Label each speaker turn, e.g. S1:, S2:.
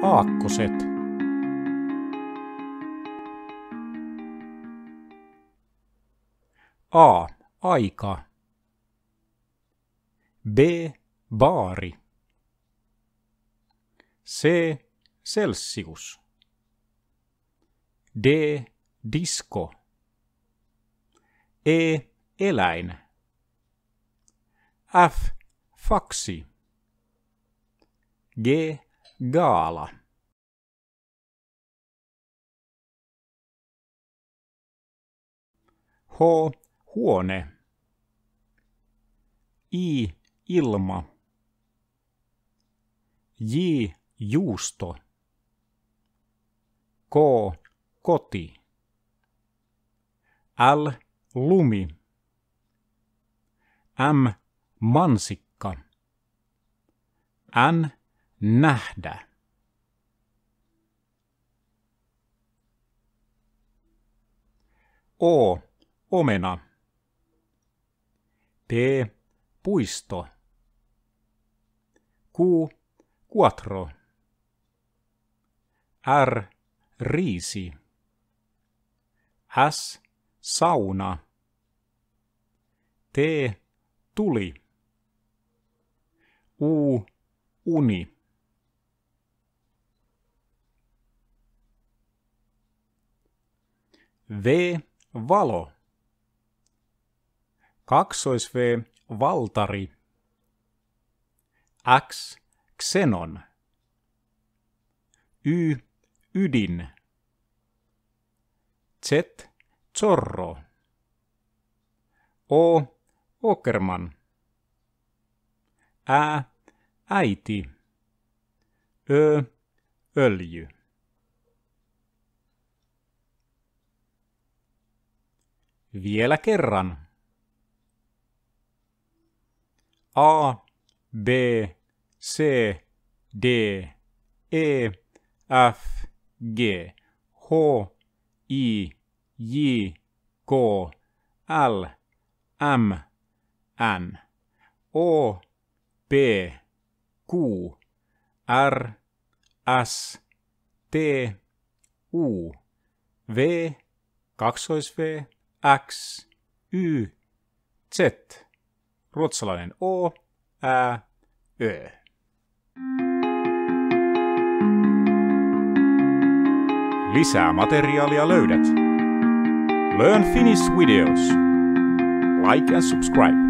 S1: Aakkoset. A. Aika. B. Baari. C. Celsius. D. Disko. E. Eläin. F. Faksi. G. Gaala. H. Huone. I. Ilma. J. Juusto. K. Koti. L. Lumi. M. Mansikka. N. Nähdä. O. Omena. P. Puisto. Q. Quattro. R. Riisi. S. Sauna. T. Tuli. U. Uni. V. Valo. Kaksois V. Valtari. X. Xenon. Y. Ydin. Z. Zorro. O. Åkerman. Ä. Äiti. Ö. Öljy. Vielä kerran. A, B, C, D, E, F, G, H, I, J, K, L, M, N, O, P, Q, R, S, T, U, V, kaksois V, X, Y, Z, ruotsalainen O, Ä, Ö. Lisää materiaalia löydät. Learn Finnish videos. Like and subscribe.